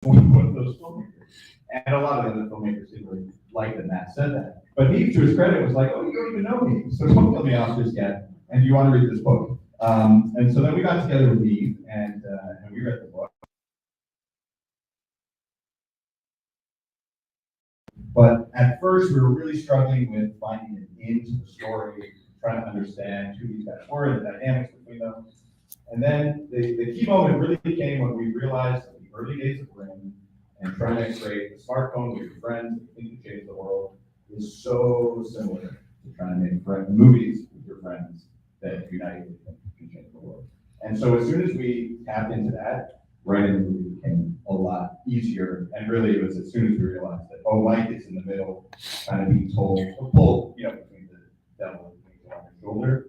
one of those filmmakers. And a lot of the other filmmakers didn't really like that Matt said that. But he, to his credit, was like, oh, you don't even know me, so don't kill me off just yet. And do you want to read this book? And so then we got together with Eve, and we read the book. But at first, we were really struggling with finding an into the story, trying to understand who these guys were and the dynamics between them. And then the key moment really came when we realized that the early days of Ring and trying to create a smartphone with your friends that think you change the world is so similar to trying to make movies with your friends that unite and can change the world. And so as soon as we tapped into that, writing the movie became a lot easier. And really it was as soon as we realized that, oh, Mike is in the middle, kind of being told, pulled, between the devil and the on his shoulder,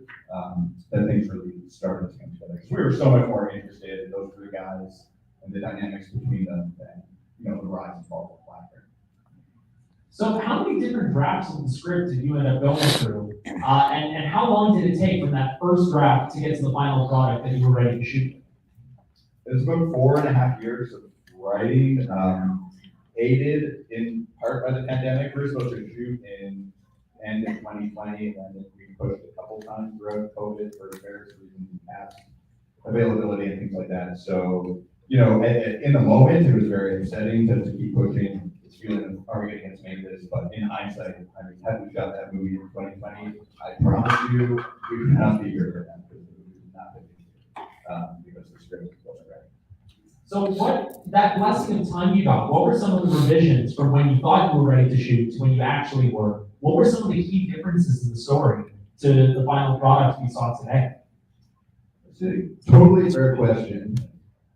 that things really started to come together. Because we were so much more interested in those three guys and the dynamics between them than, the rise and fall of BlackBerry. So how many different drafts of the script did you end up going through? And how long did it take from that first draft to get to the final product that you were ready to shoot? It was about 4.5 years of writing, aided in part by the pandemic. We were supposed to shoot in end of 2020, and then we pushed a couple times throughout COVID for various reasons, past availability and things like that. So, in the moment, it was very upsetting to keep pushing this feeling of, are we going to make this? But in hindsight, had we shot that movie in 2020, I promise you, we would not be here right now, because the movie would not have been because the script wasn't ready. So that blessing of time you got, what were some of the revisions from when you thought you were ready to shoot to when you actually were? What were some of the key differences in the story to the final product we saw today? It's a totally fair question.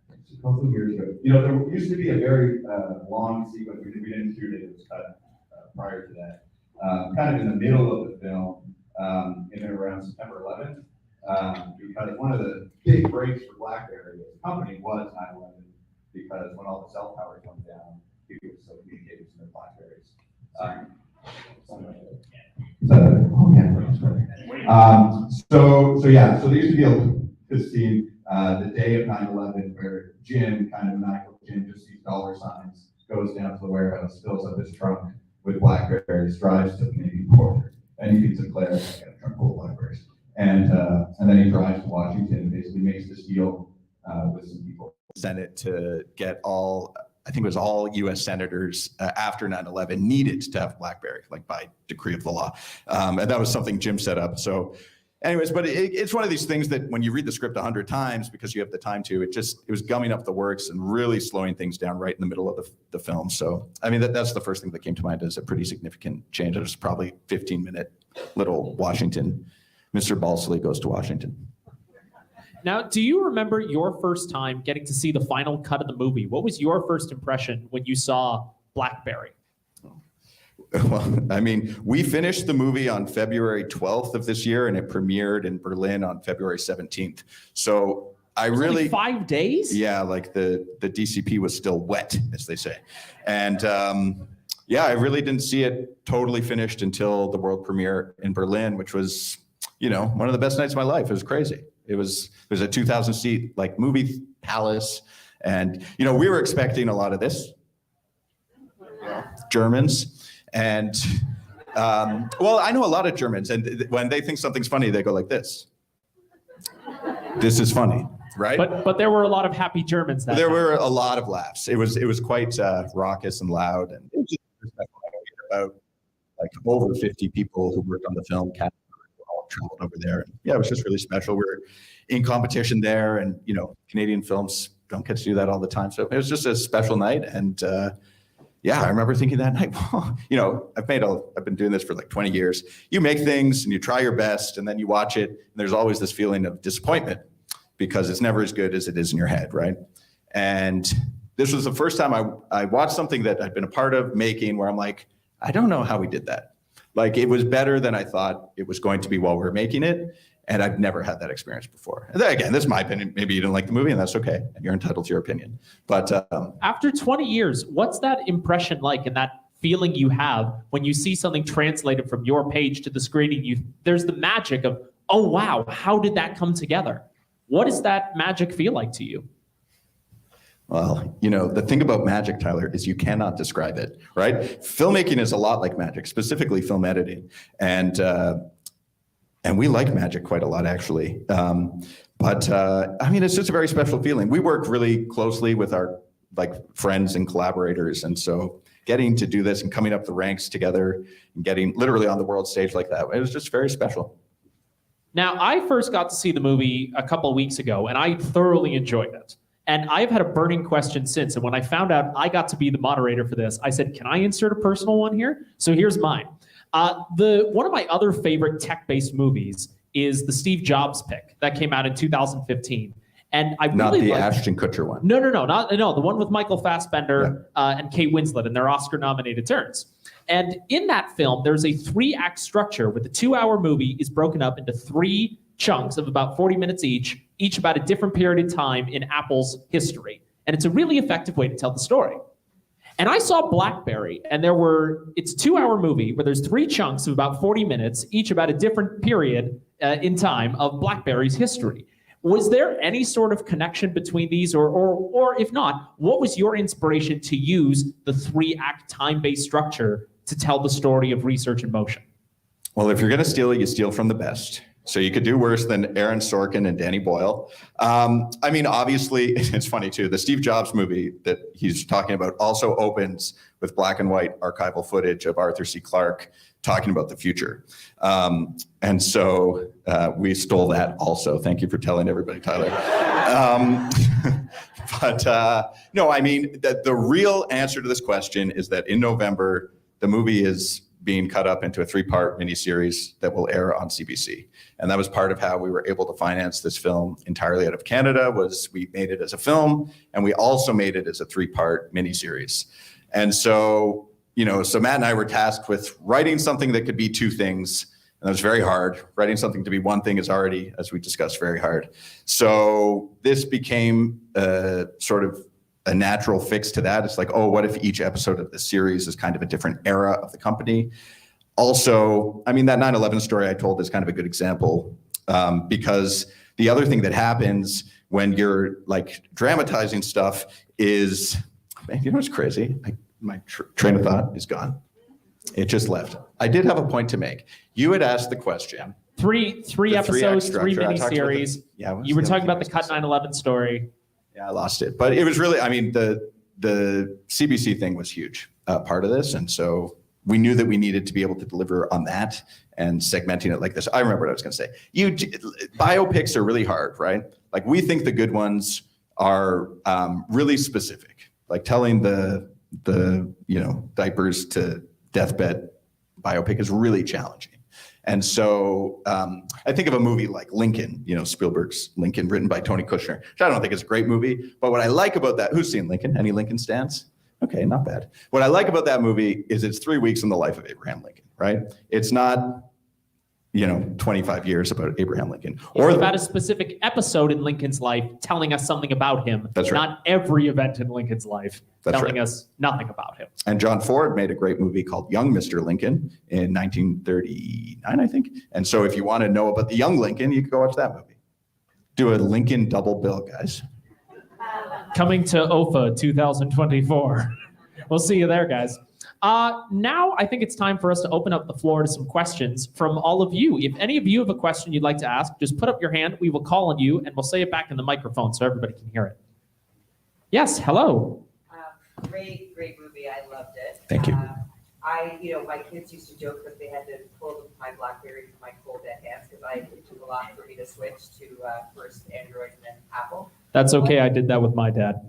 A couple of years ago, there used to be a very long sequence. We didn't shoot it; it was cut prior to that. Kind of in the middle of the film, in and around September 11th, because one of the big breaks for BlackBerry as a company was 9/11. Because when all the cell towers went down, people were still communicating to their BlackBerries. So there used to be this scene the day of 9/11 where Jim, kind of maniacal Jim, just sees dollar signs, goes down to the warehouse, fills up his trunk with BlackBerries, drives to the Canadian border, and he feeds Claire, I got a trunk full of BlackBerries, and then he drives to Washington and basically makes this deal with some people. Senate to get I think it was all U.S. senators after 9/11 needed to have BlackBerry, like by decree of the law. And that was something Jim set up. So anyways, but it's one of these things that when you read the script 100 times, because you have the time to, it was gumming up the works and really slowing things down right in the middle of the film. So, I mean, that's the first thing that came to mind as a pretty significant change. It was probably 15-minute little Washington. Mr. Balsley goes to Washington. Now, do you remember your first time getting to see the final cut of the movie? What was your first impression when you saw BlackBerry? Well, I mean, we finished the movie on February 12th of this year, and it premiered in Berlin on February 17th. So I really... Only 5 days? Yeah, like the DCP was still wet, as they say. And I really didn't see it totally finished until the world premiere in Berlin, which was, one of the best nights of my life. It was crazy. It was a 2,000 seat like movie palace. And, we were expecting a lot of this, Germans. And, I know a lot of Germans, and when they think something's funny, they go like this. This is funny, right? But there were a lot of happy Germans that There time. were a lot of laughs. It was quite raucous and loud. And it was just about like over 50 people who worked on the film. All traveled over there. And yeah, it was just really special. We were in competition there, and Canadian films don't get to do that all the time. So it was just a special night. And I remember thinking that night, I've been doing this for like 20 years. You make things and you try your best, and then you watch it, and there's always this feeling of disappointment because it's never as good as it is in your head, right? And this was the first time I watched something that I'd been a part of making where I'm like, I don't know how we did that. Like, it was better than I thought it was going to be while we were making it. And I've never had that experience before. And then, again, this is my opinion. Maybe you didn't like the movie, and that's okay. And you're entitled to your opinion. But after 20 years, what's that impression like and that feeling you have when you see something translated from your page to the screen and there's the magic of, oh, wow, how did that come together? What does that magic feel like to you? Well, the thing about magic, Tyler, is you cannot describe it, right? Filmmaking is a lot like magic, specifically film editing. And we like magic quite a lot, actually. But it's just a very special feeling. We work really closely with our friends and collaborators. And so getting to do this and coming up the ranks together and getting literally on the world stage like that, it was just very special. Now, I first got to see the movie a couple of weeks ago, and I thoroughly enjoyed it. And I've had a burning question since. And when I found out I got to be the moderator for this, I said, can I insert a personal one here? So here's mine. One of my other favorite tech-based movies is the Steve Jobs pick that came out in 2015. And I not really the Ashton Kutcher one. No, the one with Michael Fassbender and Kate Winslet in their Oscar-nominated turns. And in that film, there's a 3-act structure where the 2-hour movie is broken up into 3 chunks of about 40 minutes each about a different period of time in Apple's history. And it's a really effective way to tell the story. And I saw BlackBerry, and it's a 2-hour movie where there's 3 chunks of about 40 minutes, each about a different period in time of BlackBerry's history. Was there any sort of connection between these, or if not, what was your inspiration to use the 3-act time-based structure to tell the story of Research in Motion? Well, if you're going to steal, you steal from the best. So you could do worse than Aaron Sorkin and Danny Boyle. Obviously, it's funny too. The Steve Jobs movie that he's talking about also opens with black and white archival footage of Arthur C. Clarke talking about the future. And so we stole that also. Thank you for telling everybody, Tyler. The real answer to this question is that in November, the movie is being cut up into a 3-part miniseries that will air on CBC. And that was part of how we were able to finance this film entirely out of Canada, was we made it as a film, and we also made it as a 3-part miniseries. And so, so Matt and I were tasked with writing something that could be 2 things, and that was very hard. Writing something to be 1 thing is already, as we discussed, very hard. So this became sort of a natural fix to that. It's like, oh, what if each episode of the series is kind of a different era of the company? Also, that 9/11 story I told is kind of a good example, because the other thing that happens when you're dramatizing stuff is, what's crazy? My train of thought is gone. It just left. I did have a point to make. You had asked the question. Three episodes, 3 miniseries. You were talking about the cut 9/11 story. Yeah, I lost it. But it was really, the CBC thing was huge part of this. And so we knew that we needed to be able to deliver on that and segmenting it like this. I remember what I was going to say. Biopics are really hard, right? We think the good ones are really specific, like telling the diapers to deathbed biopic is really challenging. And so I think of a movie like Lincoln, Spielberg's Lincoln, written by Tony Kushner, which I don't think is a great movie. But what I like about that, who's seen Lincoln? Any Lincoln stands? Okay, not bad. What I like about that movie is it's 3 weeks in the life of Abraham Lincoln, right? It's not, 25 years about Abraham Lincoln. Or about a specific episode in Lincoln's life telling us something about him. That's right. Not every event in Lincoln's life telling us nothing about him. And John Ford made a great movie called Young Mr. Lincoln in 1939, I think. And so if you want to know about the young Lincoln, you can go watch that movie. Do a Lincoln double bill, guys. Coming to OFFA 2024. We'll see you there, guys. Now I think it's time for us to open up the floor to some questions from all of you. If any of you have a question you'd like to ask, just put up your hand. We will call on you, and we'll say it back in the microphone so everybody can hear it. Yes, hello. Great movie. I loved it. Thank you. My kids used to joke that they had to pull my BlackBerry from my cold dead hands because it took a lot for me to switch to first Android and then Apple. That's okay. I did that with my dad.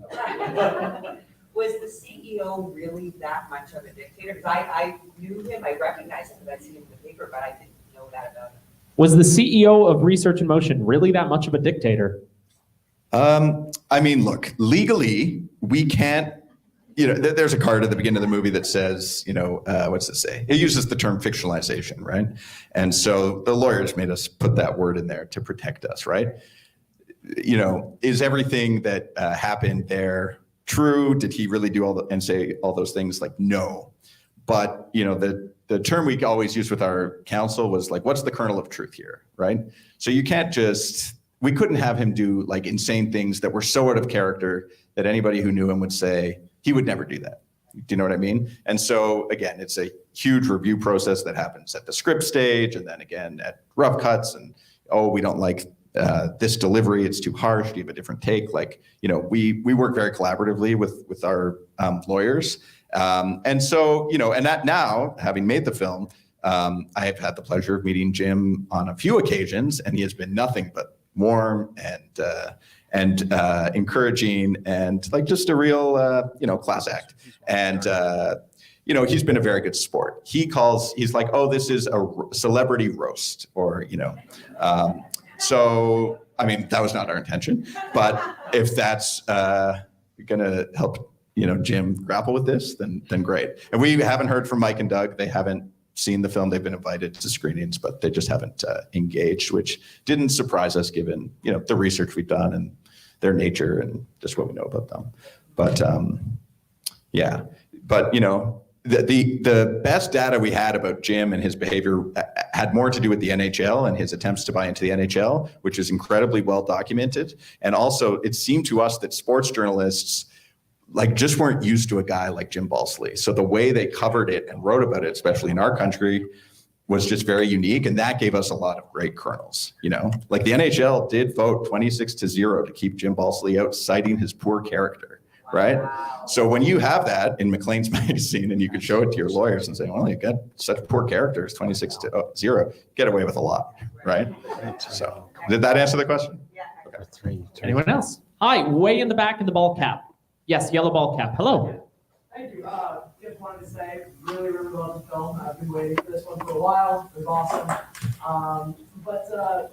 Was the CEO really that much of a dictator? Because I knew him, I recognized him because I'd seen him in the paper, but I didn't know that about him. Was the CEO of Research in Motion really that much of a dictator? Look, legally, we can't, there's a card at the beginning of the movie that says, what's it say? It uses the term fictionalization, right? And so the lawyers made us put that word in there to protect us, right? Is everything that happened there true? Did he really do and say all those things? No. But, the term we always use with our counsel was what's the kernel of truth here, right? So you can't we couldn't have him do insane things that were so out of character that anybody who knew him would say he would never do that. Do you know what I mean? And so again, it's a huge review process that happens at the script stage, and then again at rough cuts, and we don't like this delivery, it's too harsh, do you have a different take? Like, we work very collaboratively with our lawyers. And so, and that now, having made the film, I have had the pleasure of meeting Jim on a few occasions, and he has been nothing but warm and encouraging, and like just a real, class act. And, he's been a very good sport. He's like, oh, this is a celebrity roast, or, so, I mean, that was not our intention, but if that's going to help, Jim grapple with this, then great. And we haven't heard from Mike and Doug. They haven't seen the film. They've been invited to screenings, but they just haven't engaged, which didn't surprise us given, the research we've done and their nature and just what we know about them. But yeah, but the best data we had about Jim and his behavior had more to do with the NHL and his attempts to buy into the NHL, which is incredibly well documented. And also it seemed to us that sports journalists just weren't used to a guy like Jim Balsley. So the way they covered it and wrote about it, especially in our country, was just very unique. And that gave us a lot of great kernels, like the NHL did vote 26-0 to keep Jim Balsley out, citing his poor character. Right? Wow. So when you have that in Maclean's magazine and you can show it to your lawyers and say, well, you've got such poor characters, 26-0, get away with a lot, right? So did that answer the question? Yeah. Okay. Anyone else? Hi, way in the back in the ball cap. Yes, yellow ball cap. Hello. Thank you. Just wanted to say, really, really love the film. I've been waiting for this one for a while. It was awesome. But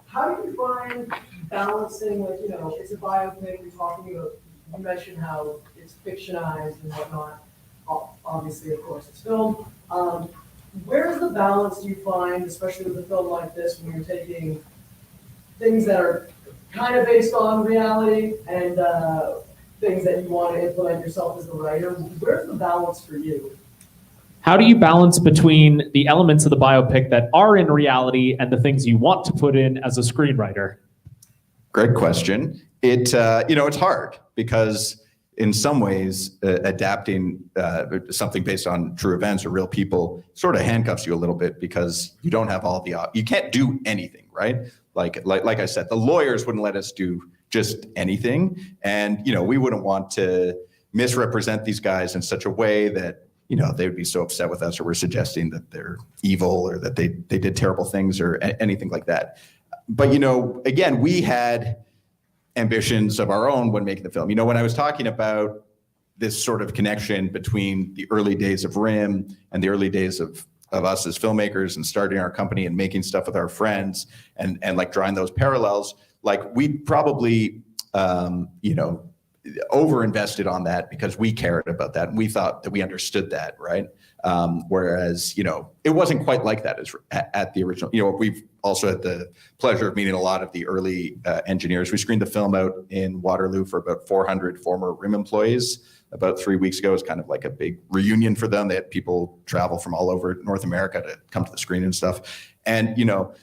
how do you find balancing, it's a biopic, you're talking about, you mentioned how it's fictionized and whatnot. Obviously, of course, it's film. Where's the balance do you find, especially with a film like this, when you're taking things that are kind of based on reality and things that you want to implement yourself as the writer? Where's the balance for you? How do you balance between the elements of the biopic that are in reality and the things you want to put in as a screenwriter? Great question. It's hard because in some ways adapting something based on true events or real people sort of handcuffs you a little bit because you don't have all you can't do anything, right? Like I said, the lawyers wouldn't let us do just anything. And, we wouldn't want to misrepresent these guys in such a way that, they would be so upset with us, or we're suggesting that they're evil or that they did terrible things or anything like that. But, again, we had ambitions of our own when making the film. When I was talking about this sort of connection between the early days of RIM and the early days of us as filmmakers and starting our company and making stuff with our friends and like drawing those parallels, like we probably, over-invested on that because we cared about that and we thought that we understood that, right? Whereas, it wasn't quite like that at the original. We've also had the pleasure of meeting a lot of the early engineers. We screened the film out in Waterloo for about 400 former RIM employees about 3 weeks ago. It was kind of like a big reunion for them. They had people travel from all over North America to come to the screen and stuff. And,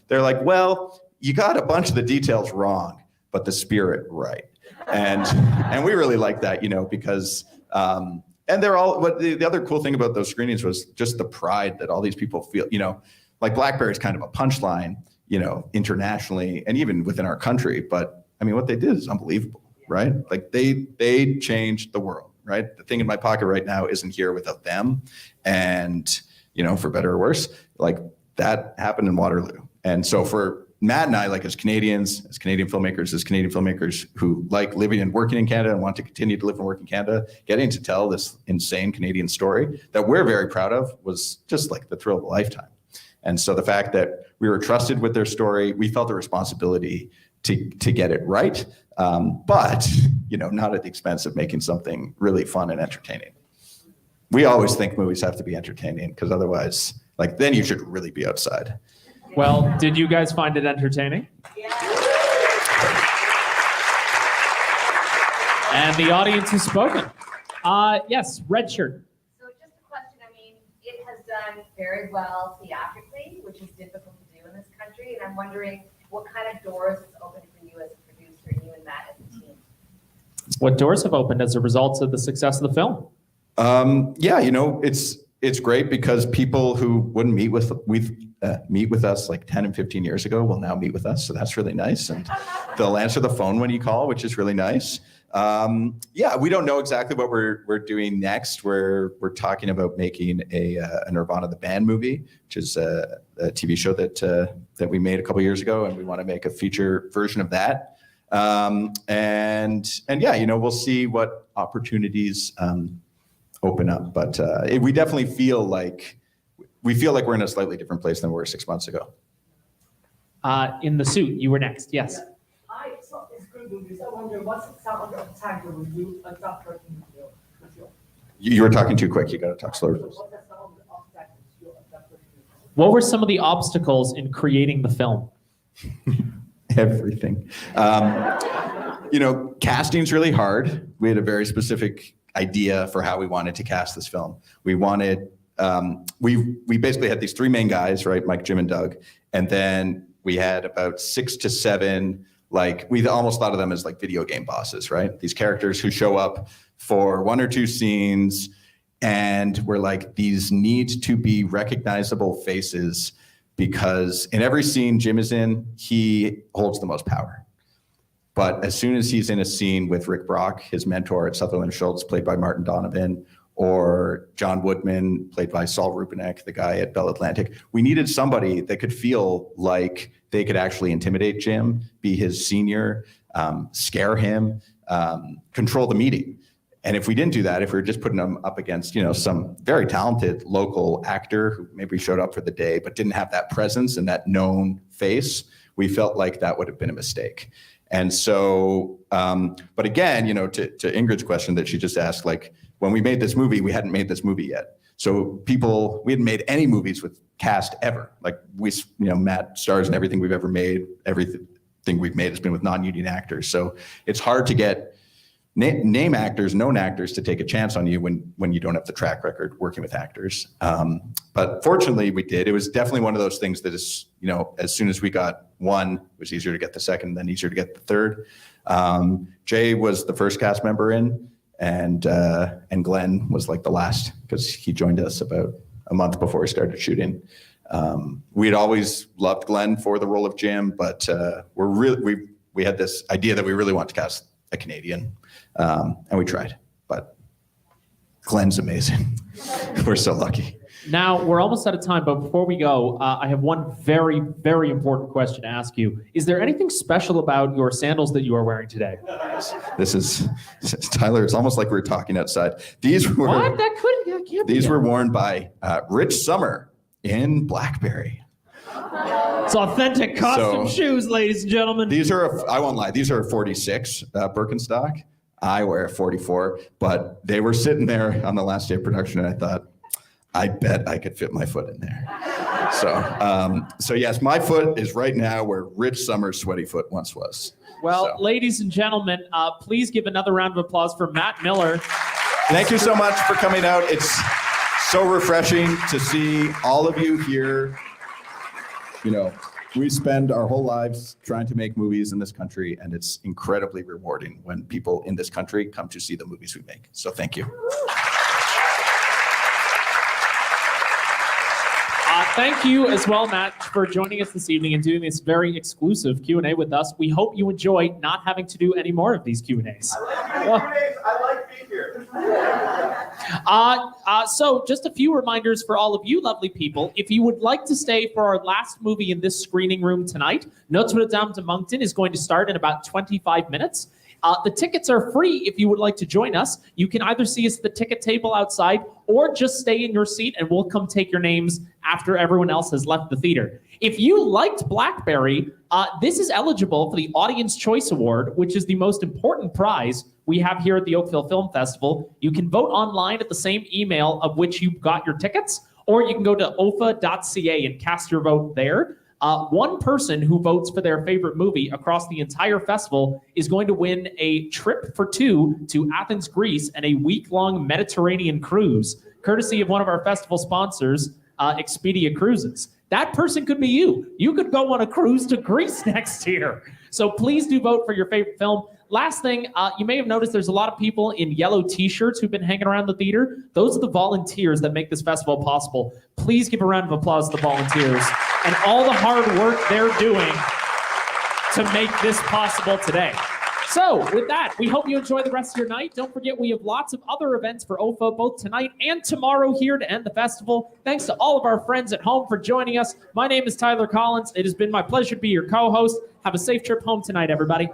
they're like, well, you got a bunch of the details wrong, but the spirit right. And we really like that, because and they're all, but the other cool thing about those screenings was just the pride that all these people feel, like BlackBerry is kind of a punchline, internationally and even within our country. But I mean, what they did is unbelievable, right? Like they changed the world, right? The thing in my pocket right now isn't here without them. And, for better or worse, like that happened in Waterloo. And so for Matt and I, like as Canadians, as Canadian filmmakers who like living and working in Canada and want to continue to live and work in Canada, getting to tell this insane Canadian story that we're very proud of was just like the thrill of a lifetime. And so the fact that we were trusted with their story, we felt a responsibility to get it right, but not at the expense of making something really fun and entertaining. We always think movies have to be entertaining because otherwise, like then you should really be outside. Well, did you guys find it entertaining? Yeah. And the audience has spoken. Yes, red shirt. So just a question, it has done very well theatrically, which is difficult to do in this country, and I'm wondering what kind of doors it's opened for you as a producer, you and Matt as a team. What doors have opened as a result of the success of the film? Yeah, it's great because people who wouldn't meet with us like 10 and 15 years ago will now meet with us. So that's really nice. And they'll answer the phone when you call, which is really nice. Yeah, we don't know exactly what we're doing next. We're talking about making a Nirvana the Band movie, which is a TV show that we made a couple years ago, and we want to make a feature version of that. And yeah, we'll see what opportunities open up, but we definitely feel like we're in a slightly different place than we were 6 months ago. In the suit, you were next. Yes. Yeah. It's good movies. I wonder what's the sound of Tiger when you adopt working with you? You were talking too quick. You got to talk slower. What's the sound of Tiger when you adopt working with you? What were some of the obstacles in creating the film? Everything. Casting's really hard. We had a very specific idea for how we wanted to cast this film. We wanted, we basically had these three main guys, right? Mike, Jim, and Doug. And then we had about 6 to 7, we almost thought of them as like video game bosses, right? These characters who show up for 1 or 2 scenes, and we're like, these need to be recognizable faces, because in every scene Jim is in, he holds the most power. But as soon as he's in a scene with Rick Brock, his mentor at Sutherland Schultz, played by Martin Donovan, or John Woodman, played by Saul Rubinek, the guy at Bell Atlantic, we needed somebody that could feel like they could actually intimidate Jim, be his senior, scare him, control the meeting. And if we didn't do that, if we were just putting them up against, some very talented local actor who maybe showed up for the day but didn't have that presence and that known face, we felt like that would have been a mistake. And so, but again, to Ingrid's question that she just asked, when we made this movie, we hadn't made this movie yet. So we hadn't made any movies with cast ever. Matt stars in everything we've ever made. Everything we've made has been with non-union actors. So it's hard to get name actors, known actors to take a chance on you when you don't have the track record working with actors. But fortunately we did. It was definitely one of those things that is, as soon as we got one, it was easier to get the second, then easier to get the third. Jay was the first cast member in, and Glenn was like the last, because he joined us about a month before we started shooting. We had always loved Glenn for the role of Jim, but we had this idea that we really want to cast a Canadian, and we tried, but Glenn's amazing. We're so lucky. Now, we're almost out of time, but before we go, I have one very, very important question to ask you. Is there anything special about your sandals that you are wearing today? This is, Tyler, it's almost like we were talking outside. These were, what? That can't be. These were worn by Rich Summer in BlackBerry. It's authentic costume shoes, ladies and gentlemen. These are, I won't lie, these are 46 Birkenstock. I wear 44, but they were sitting there on the last day of production, and I thought, I bet I could fit my foot in there. So yes, my foot is right now where Rich Summer's sweaty foot once was. Well, ladies and gentlemen, please give another round of applause for Matt Miller. Thank you so much for coming out. It's so refreshing to see all of you here. We spend our whole lives trying to make movies in this country, and it's incredibly rewarding when people in this country come to see the movies we make. So thank you. Thank you as well, Matt, for joining us this evening and doing this very exclusive Q&A with us. We hope you enjoy not having to do any more of these Q&As. I like being here. So just a few reminders for all of you lovely people. If you would like to stay for our last movie in this screening room tonight, Notre Dame de Moncton is going to start in about 25 minutes. The tickets are free if you would like to join us. You can either see us at the ticket table outside or just stay in your seat and we'll come take your names after everyone else has left the theater. If you liked BlackBerry, this is eligible for the Audience Choice Award, which is the most important prize we have here at the Oakville Film Festival. You can vote online at the same email of which you got your tickets, or you can go to OFFA.ca and cast your vote there. One person who votes for their favorite movie across the entire festival is going to win a trip for 2 to Athens, Greece, and a week-long Mediterranean cruise, courtesy of one of our festival sponsors, Expedia Cruises. That person could be you. You could go on a cruise to Greece next year. So please do vote for your favorite film. last thing, you may have noticed there's a lot of people in yellow t-shirts who've been hanging around the theater. Those are the volunteers that make this festival possible. Please give a round of applause to the volunteers and all the hard work they're doing to make this possible today. So with that, we hope you enjoy the rest of your night. Don't forget, we have lots of other events for OFFA both tonight and tomorrow here to end the festival. Thanks to all of our friends at home for joining us. My name is Tyler Collins. It has been my pleasure to be your co-host. Have a safe trip home tonight, everybody.